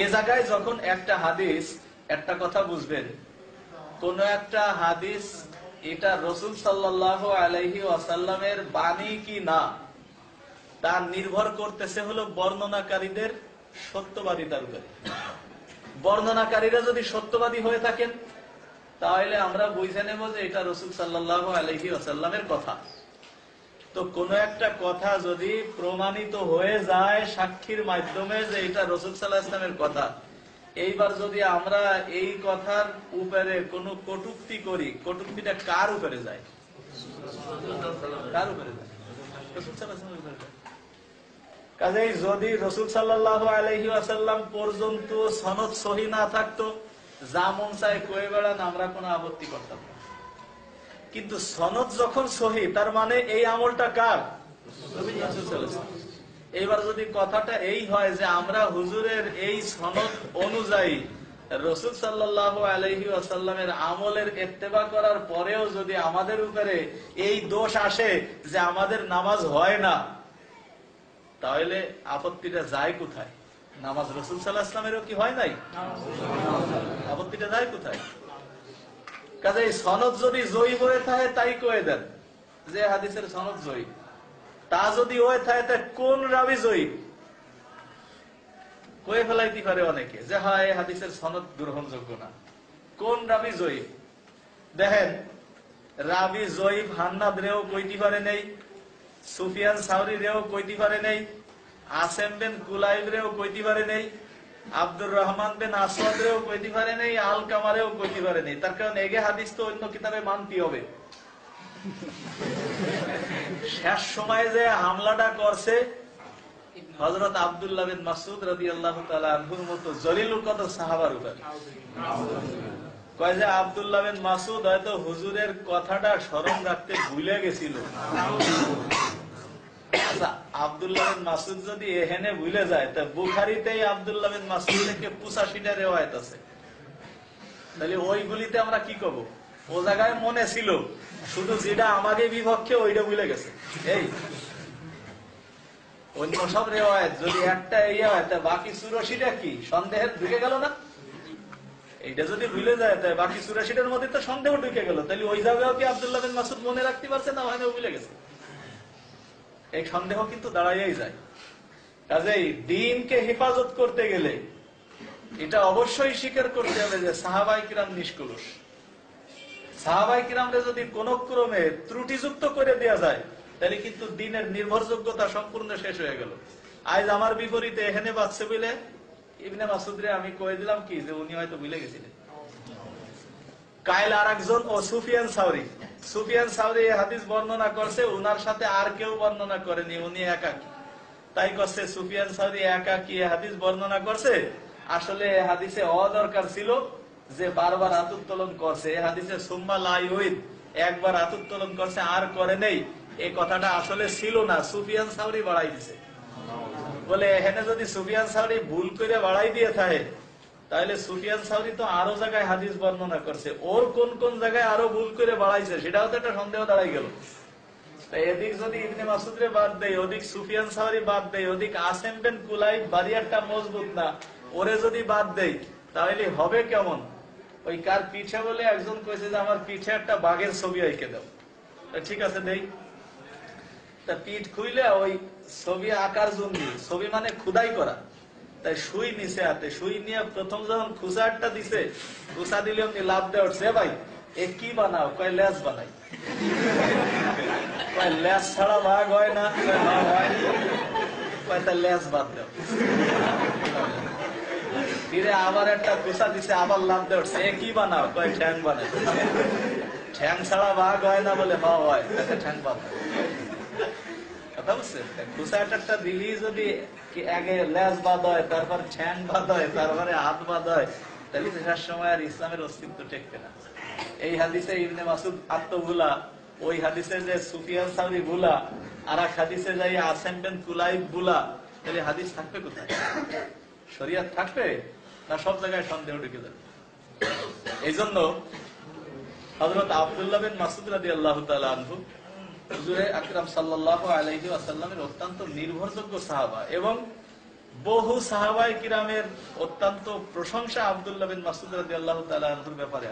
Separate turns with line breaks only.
এই জায়গায় যখন একটা হাদিস, একটা কথা বুঝবেন, কোন একটা হাদিস এটা রাসূল সাল্লাল্লাহু আলাইহি ওয়াসাল্লামের বাণী কি না তা নির্ভর করতেছে হলো বর্ণনাকারীদের সত্যবাদিতার উপরে। বর্ণনাকারীরা যদি সত্যবাদী হয়ে থাকেন তাহলে আমরা বুঝে নেব যে এটা রাসূল সাল্লাল্লাহু আলাইহি ওয়াসাল্লামের কথা। তো কোন একটা কথা যদি প্রমাণিত হয়ে যায় সাক্ষীর মাধ্যমে যে এটা রাসূল সাল্লাল্লাহু আলাইহি ওয়াসাল্লামের কথা, এইবার যদি আমরা এই কথার উপরে কোনো কটূক্তি করি, কটূক্তিটা কার উপরে যায়? কার উপরে যায়? রাসূল সাল্লাল্লাহু আলাইহি ওয়াসাল্লামের উপরে। কাজেই যদি রাসূল সাল্লাল্লাহু আলাইহি ওয়াসাল্লাম পর্যন্ত সনদ সহিহ না থাকতো, যা মন চায় কয়ে বেড়ান, আমরা কোনো আপত্তি করতাম না। কিন্তু সনদ যখন সহিহ, তার মানে এই আমলটা কার? রাসূল সাল্লাল্লাহু আলাইহি ওয়াসাল্লাম। এইবার যদি কথাটা এই হয় যে আমরা হুজুরের এই সনদ অনুযায়ী রাসূল সাল্লাল্লাহু আলাইহি ওয়াসাল্লামের আমলের ইত্তেবা করার পরেও যদি আমাদের উপরে এই দোষ আসে যে আমাদের নামাজ হয় না, তাহলে আপত্তিটা যায় কোথায়? নামাজ রাসূল সাল্লাল্লাহু আলাইহি ওয়াসাল্লামেরও কি হয় নাই? আপত্তিটা যায় কোথায়? কাজেই সনদ যদি জয়ী হয়ে থাকে তাই কয়ে দেন যে হাদিসের সনদ জয়ী। তা যদি হয়ে থাকে তা কোন রাবি জয়ী কয়ে ফেলাইতে পারে অনেকে যে হয় হাদিসের সনদ গ্রহণযোগ্য না। কোন রাবি জয়ী? দেখেন, রাবি জয়ীফ হান্নাদ রেও কইতে পারে নেই, সুফিয়ান সাউরি রেও কইতে পারে নেই, আসেম বিন কুলাইব রেও কইতে পারে নেই, আব্দুর রহমান বিন আসওয়াদ রেও কইতে পারে নেই, আল কামারেও কইতে পারে নেই। তার কারণ এগে হাদিস তো অন্য কিতাবে মানতে হবে। শেষ সময় যে হামলাটা করছে হযরত আব্দুল্লাহ বিন মাসউদ রাদিয়াল্লাহু তাআলা আনহুর মতো জলিলুল কদর সাহাবার উপর। কয় যে আব্দুল্লাহ বিন মাসউদ হয়তো হুজুরের কথাটা স্মরণ রাখতে ভুলে গেছিল। আচ্ছা, আব্দুল্লাহ বিন মাসউদ যদি এখানে ভুলে যায়, তা বুখারীতেই আব্দুল্লাহ বিন মাসউদ থেকে 85টা রিওয়ায়াত আছে। তাহলে ওইগুলিতে আমরা কি করব? ও জায়গায় মনে ছিল, শুধু যেটা আমাকে বিপক্ষে ওইটা ভুলে গেছে। এই অন্য সব রিওয়ায়াত যদি একটা ইয়ে হয়, তা বাকি 84টা কি সন্দেহের ঢুকে গেল না? এইটা যদি ভুলে যায়, তাই বাকি 84টার মধ্যে তো সন্দেহ ঢুকে গেল। তাহলে ওই জায়গাও কি আব্দুল্লাহ বিন মাসউদ মনে রাখতে পারছে না হয়তো ভুলে গেছে? এই সন্দেহ কিন্তু দাঁড়াইয়াই যায়। কাজেই দ্বীনকে হেফাজত করতে গেলে এটা অবশ্যই স্বীকার করতে হবে যে সাহাবায়ে কিরাম নিষ্কলুষ। সাহাবায়ে কিরামরে যদি কোন ক্রমে ত্রুটিযুক্ত করে দেয়া যায়, তাহলে কিন্তু দ্বীনের নির্ভরযোগ্যতা সম্পূর্ণ শেষ হয়ে গেল। আজ আমার বিপরীতে এখানে বাচ্চা বলে ইবনে মাসউদরে আমি কয়ে দিলাম কি যে উনি হয়তো ভুলে গেছিলেন। কাইল আরেকজন ও সুফিয়ান সাউরি, সুফিয়ান সাউরি এই হাদিস বর্ণনা করছে, উনার সাথে আর কেউ বর্ণনা করেনি, উনি একাকী। তাই করছে সুফিয়ান সাউরি একাকী হাদিস বর্ণনা করছে। আসলে হাদিসে অদরকার ছিল যে বারবার হাত উত্তোলন করছে। এই হাদিসে সুম্মা লা ইউইদ, একবার হাত উত্তোলন করছে আর করে নেই, এই কথাটা আসলে ছিল না, সুফিয়ান সাউরি বাড়াই দিছে। বলে এখানে যদি সুফিয়ান সাউরি ভুল করে বাড়াই দিয়ে থাকে, তাহলে সুফিয়ান সাউরি তো আরো জায়গায় হাদিস বর্ণনা করছে, ওর কোন কোন জায়গায় আরো ভুল করে বাড়াইছে সেটাও তো একটা সন্দেহ দাঁড়াই গেল। এদিক যদি ইবনে মাসউদরে বাদ দেয়, ওদিক সুফিয়ান সাউরি বাদ দেয়, ওদিক আসেম বিন কুলাইব বাড়িয়ারটা মজবুত না, ওরে যদি বাদ দেয় তাহলে হবে কেমন? ওই কার পিঠে বলে একজন কইছে যে আমার পিঠে একটা বাঘের ছবি আঁকে দাও। ঠিক আছে দেই। তা পিঠ খুইলে ওই ছবি আঁকার জন্য, ছবি মানে খুদাই করা, তাই সুই নিচে হাতে, সুই নিয়ে প্রথম যখন খুসারটা দিছে, খুসা দিলে অমনি লাভ দেওয়া উঠছে, ভাই এ কি বানাও? কয় লেজ বানাই। কয় লেজ ছাড়া বাঘ হয় না? কয় তা লেজ বাদ দাও। ফিরে আবার একটা খুসা দিছে, আবার লাভ দেওয়া উঠছে, এ কি বানাও? কয় ঠ্যাং বানাই। ঠ্যাং ছাড়া বাঘ হয় না? বলে হ্যাঁ হয়, ঠ্যাং বাদ। কথা বুঝছেন? খুসা একটা দিলি যদি আগে লেজ বাদ হয়, তারপর ঠ্যাং বাদ হয়, তারপরে হাত বাদ হয়, তাহলে শেষ সময় আর ইসলামের অস্তিত্ব টেকবে না। এই হাদিসে ইবনে মাসউদ আত্মভুলা, ওই হাদিসে যে সুফিয়ান সাউরি ভুলা, আর এক হাদিসে যাই আসেম বিন কুলাইব ভুলা, তাহলে হাদিস থাকবে কোথায়? শরিয়ত থাকবে না সব জায়গায় সন্দেহ ঢুকে যাবে? এই জন্য হযরত আব্দুল্লাহ বিন মাসউদ রাদিয়াল্লাহু তাআলা আনহু হুজুরে আকরাম সাল্লাল্লাহু আলাইহি ওয়াসাল্লামের অত্যন্ত নির্ভরযোগ্য সাহাবা এবং বহু সাহাবায়ে কিরামের অত্যন্ত প্রশংসা আব্দুল্লাহ বিন মাসউদ রাদিয়াল্লাহু তাআলা আনহুর ব্যাপারে।